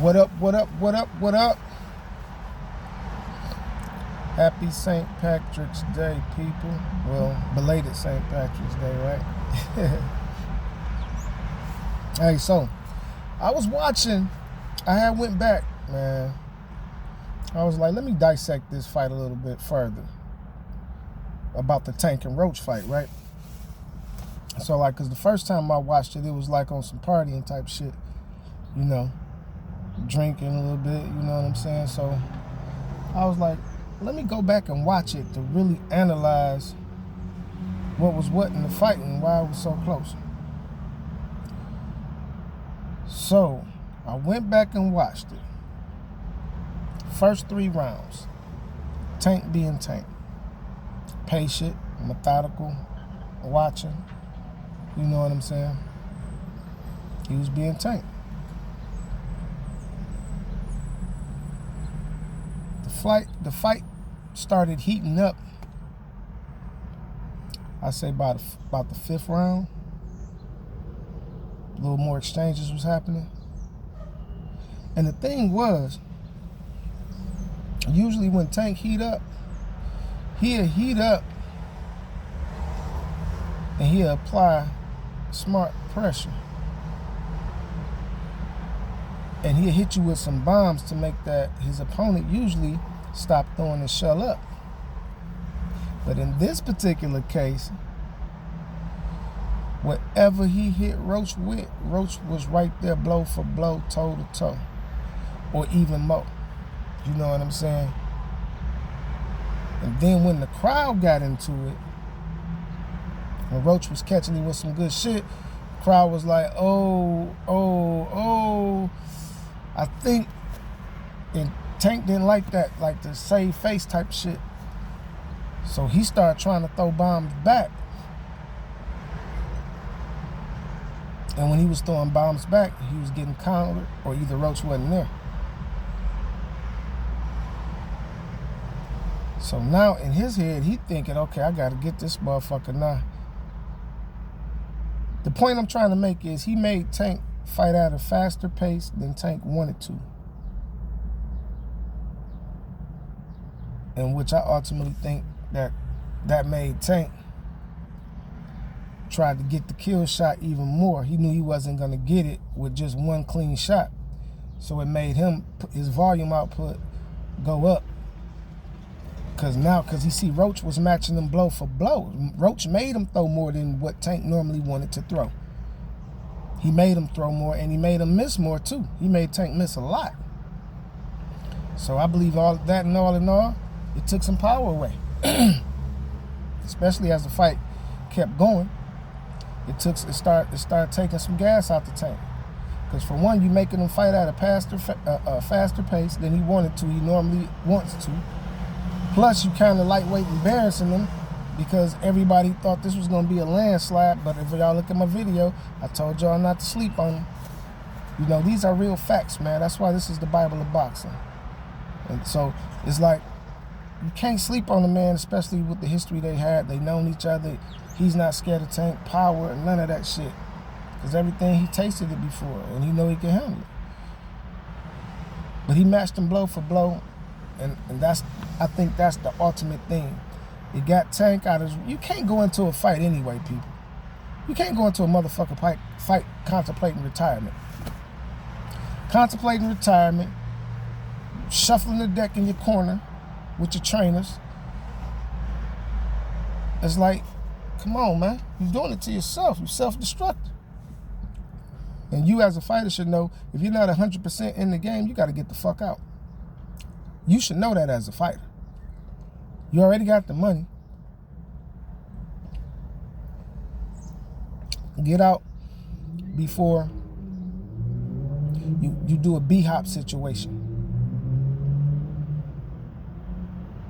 What up, what up, what up, what up? Happy St. Patrick's Day, people. Well, belated St. Patrick's Day, right? Hey, so, I was watching, I had went back, man. I was like, let me dissect this fight a little bit further. About the Tank and Roach fight, right? So, like, because the first time I watched it, it was like on some partying type shit, you know, drinking a little bit, you know what I'm saying? So, I was like, let me go back and watch it to really analyze what was what in the fight and why it was so close. So, I went back and watched it. First 3 rounds, Tank being Tank. Patient, methodical, watching, you know what I'm saying? He was being Tank. The fight started heating up, I say about the 5th round. A little more exchanges was happening. And the thing was, usually when Tank heat up, he'll heat up and he'll apply smart pressure. And he'll hit you with some bombs to make that his opponent usually stop throwing and shell up. But in this particular case, whatever he hit Roach with, Roach was right there blow for blow, toe to toe, or even more. You know what I'm saying? And then when the crowd got into it, when Roach was catching him with some good shit, the crowd was like, oh. I think, and Tank didn't like that, like the save face type shit. So he started trying to throw bombs back. And when he was throwing bombs back, he was getting countered, or either Roach wasn't there. So now in his head, he thinking, okay, I gotta get this motherfucker now. The point I'm trying to make is he made Tank fight at a faster pace than Tank wanted to. And which I ultimately think that made Tank try to get the kill shot even more. He knew he wasn't going to get it with just one clean shot. So it made his volume output go up. Because he see Roach was matching him blow for blow. Roach made him throw more than what Tank normally wanted to throw. He made him throw more, and he made him miss more too. He made Tank miss a lot. So I believe all that and all in all, it took some power away. Especially as the fight kept going, it started taking some gas out the Tank. Because for one, you making him fight at a faster pace than he wanted to. He normally wants to. Plus, you kind of lightweight embarrassing him because everybody thought this was going to be a landslide. But if y'all look at my video, I told y'all not to sleep on him. You know, these are real facts, man. That's why this is the Bible of boxing. And so it's like, you can't sleep on the man, especially with the history they had. They known each other. He's not scared of Tank power and none of that shit. Because everything, he tasted it before, and he know he can handle it. But he matched him blow for blow, and I think that's the ultimate thing. It got Tank out of... You can't go into a fight anyway, people. You can't go into a motherfucking fight contemplating retirement. Contemplating retirement, shuffling the deck in your corner with your trainers. It's like, come on, man. You're doing it to yourself. You're self-destructive. And you as a fighter should know, if you're not 100% in the game, you got to get the fuck out. You should know that as a fighter. You already got the money. Get out before you do a B-hop situation.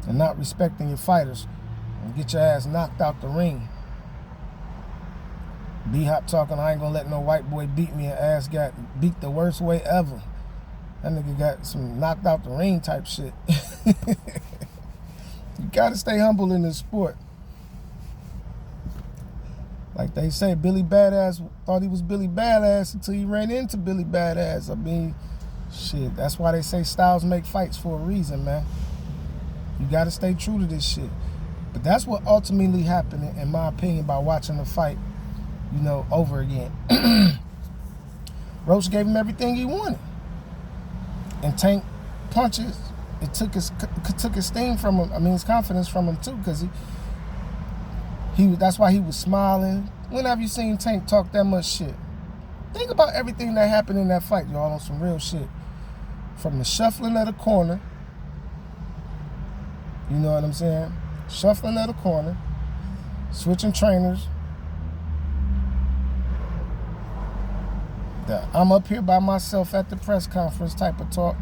And not respecting your fighters and get your ass knocked out the ring. B-hop talking, I ain't gonna let no white boy beat me, and ass got beat the worst way ever. That nigga got some knocked out the ring type shit. You gotta stay humble in this sport. Like they say, Billy Badass thought he was Billy Badass until he ran into Billy Badass. I mean, Shit, that's why they say styles make fights for a reason, man. You got to stay true to this shit. But that's what ultimately happened, in my opinion, by watching the fight, over again. Roach gave him everything he wanted. And Tank punches, it took his steam from him. I mean, his confidence from him, too, because that's why he was smiling. When have you seen Tank talk that much shit? Think about everything that happened in that fight, y'all, on some real shit. From the shuffling of the corner, you know what I'm saying? Shuffling of the corner, switching trainers. The I'm up here by myself at the press conference type of talk.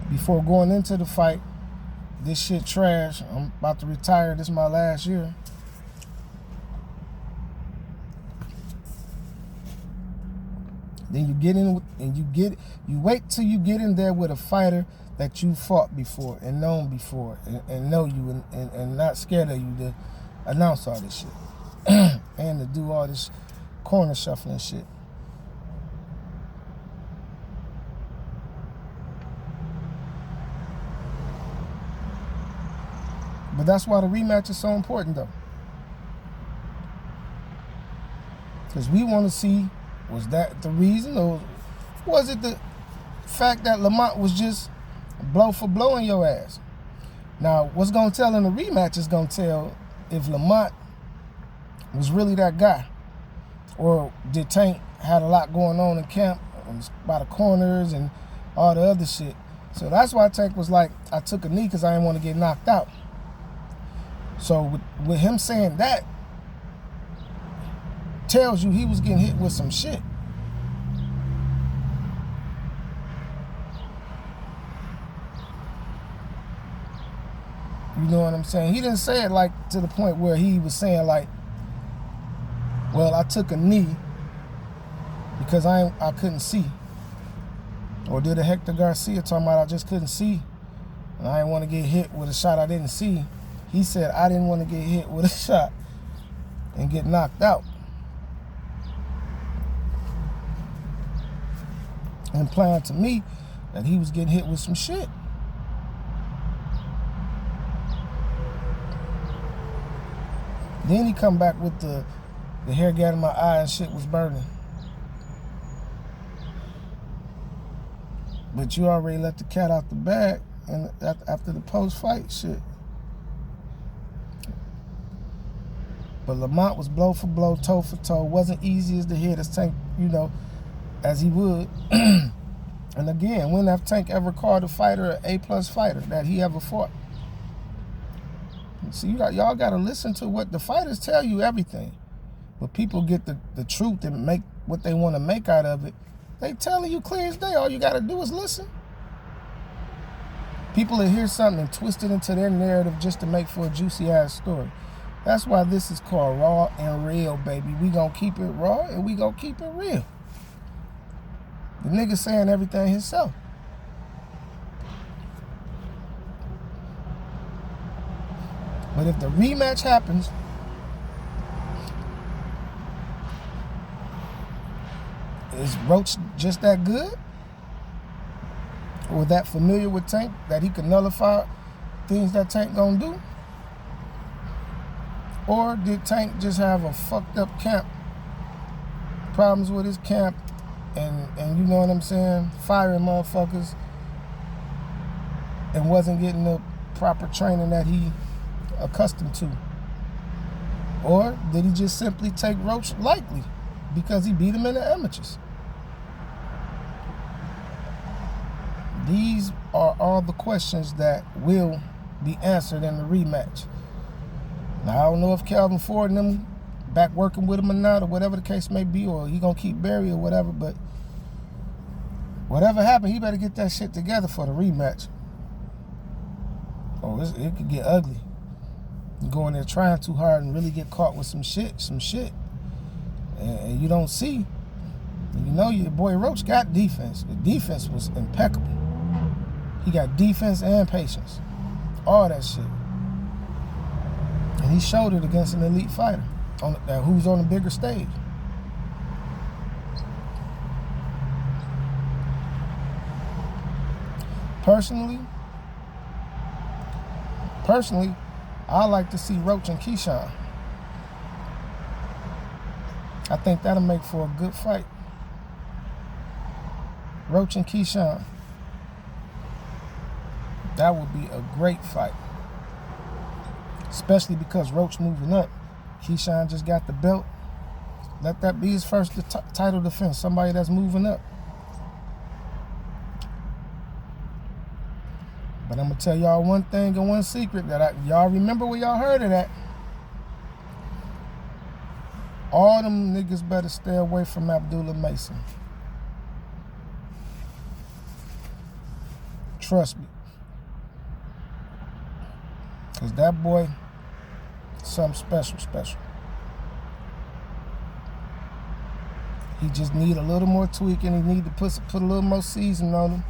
Before going into the fight, this shit trash. I'm about to retire. This is my last year. Then you get in and you wait till you get in there with a fighter that you fought before and known before and know you and not scared of you to announce all this shit and to do all this corner shuffling shit. But that's why the rematch is so important, though. Because we want to see, was that the reason, or was it the fact that Lamont was just blow for blow in your ass? Now, what's going to tell in the rematch is going to tell if Lamont was really that guy, or did Tank had a lot going on in camp by the corners and all the other shit. So that's why Tank was like, I took a knee because I didn't want to get knocked out. So with him saying that, tells you he was getting hit with some shit. You know what I'm saying? He didn't say it like to the point where he was saying like, well, I took a knee because I couldn't see. Or did a Hector Garcia talking about I just couldn't see and I didn't want to get hit with a shot I didn't see. He said I didn't want to get hit with a shot and get knocked out. Implying to me that he was getting hit with some shit. Then he come back with the hair got in my eye and shit was burning. But you already let the cat out the bag and after the post-fight shit. But Lamont was blow for blow, toe for toe. Wasn't easy as to hit as Tank, as he would. And again, when have Tank ever called a fighter an A+ fighter that he ever fought? See, y'all got to listen to what the fighters tell you everything. But people get the truth and make what they want to make out of it. They telling you clear as day. All you got to do is listen. People that hear something and twist it into their narrative just to make for a juicy ass story. That's why this is called Raw and Real, baby. We gonna keep it raw and we gonna keep it real. The nigga saying everything himself. But if the rematch happens, is Roach just that good? Or that familiar with Tank that he can nullify things that Tank gonna do? Or did Tank just have a fucked up camp, problems with his camp, and you know what I'm saying, firing motherfuckers, and wasn't getting the proper training that he accustomed to? Or did he just simply take Roach lightly because he beat him in the amateurs? These are all the questions that will be answered in the rematch. Now, I don't know if Calvin Ford and them back working with him or not, or whatever the case may be, or he gonna keep Barry or whatever, but whatever happened, he better get that shit together for the rematch. Oh, it could get ugly. You go in there trying too hard and really get caught with some shit, and you don't see. You know your boy Roach got defense. The defense was impeccable. He got defense and patience. All that shit. And he showed it against an elite fighter who's on a bigger stage. Personally, I like to see Roach and Keyshawn. I think that'll make for a good fight. Roach and Keyshawn. That would be a great fight. Especially because Roach moving up. Keyshawn just got the belt. Let that be his first title defense. Somebody that's moving up. But I'm going to tell y'all one thing and one secret that y'all remember where y'all heard it at. All them niggas better stay away from Abdullah Mason. Trust me. Because that boy, something special. He just need a little more tweaking. He need to put a little more seasoning on him.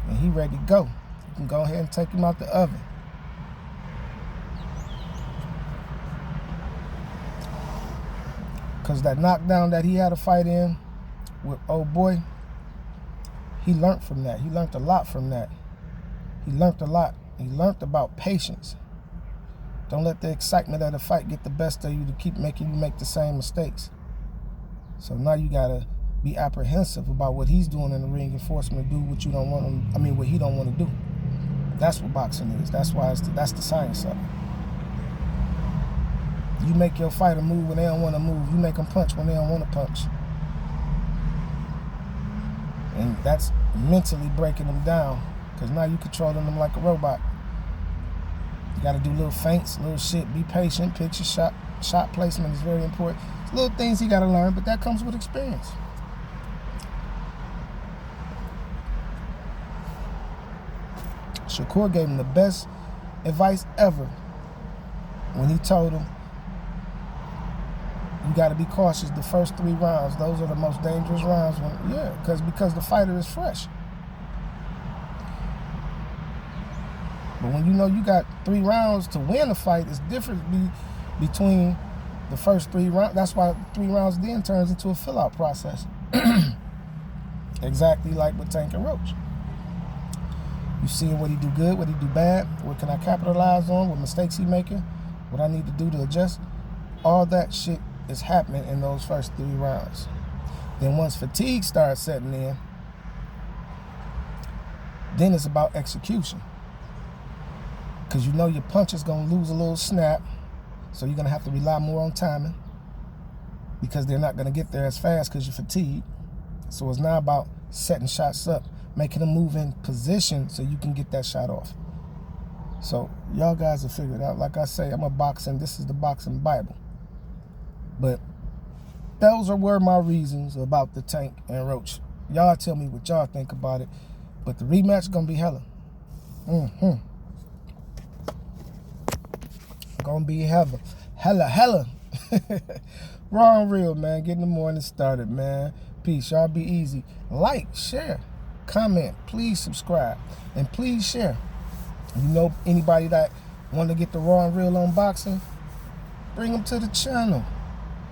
And he ready to go. You can go ahead and take him out the oven. Because that knockdown that he had a fight in with old boy, he learned from that. He learned a lot from that. He learned a lot. He learned about patience. Don't let the excitement of the fight get the best of you to keep making you make the same mistakes. So now you gotta be apprehensive about what he's doing in the ring and force him to do what you don't want him. I mean, what he don't want to do. That's what boxing is. That's why that's the science of it. You make your fighter move when they don't want to move. You make them punch when they don't want to punch. And that's mentally breaking them down. Because now you controlling them like a robot. You got to do little feints, little shit. Be patient. Pitch your shot. Shot placement is very important. It's little things you got to learn, but that comes with experience. Shakur gave him the best advice ever when he told him, you got to be cautious the first 3 rounds. Those are the most dangerous rounds. Because the fighter is fresh. But when you know you got 3 rounds to win a fight, it's different between the first 3 rounds. That's why 3 rounds then turns into a fill-out process. Exactly like with Tank and Roach. You seeing what he do good, what he do bad, what can I capitalize on, what mistakes he making, what I need to do to adjust. All that shit is happening in those first 3 rounds. Then once fatigue starts setting in, then it's about execution. Because you know your punch is going to lose a little snap, so you're going to have to rely more on timing because they're not going to get there as fast because you're fatigued. So it's now about setting shots up, making them move in position so you can get that shot off. So y'all guys will figure it out. Like I say, this is the boxing Bible. But those were my reasons about the Tank and Roach. Y'all tell me what y'all think about it. But the rematch is going to be hella. Gonna be hella. Raw and real, man. Getting the morning started, man. Peace. Y'all be easy. Like, share, comment. Please subscribe. And please share. You know anybody that want to get the raw and real on boxing, bring them to the channel.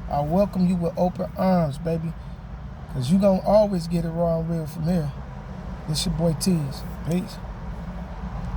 I welcome you with open arms, baby. Because you gonna always get it raw and real from here. This your boy Tease. Peace.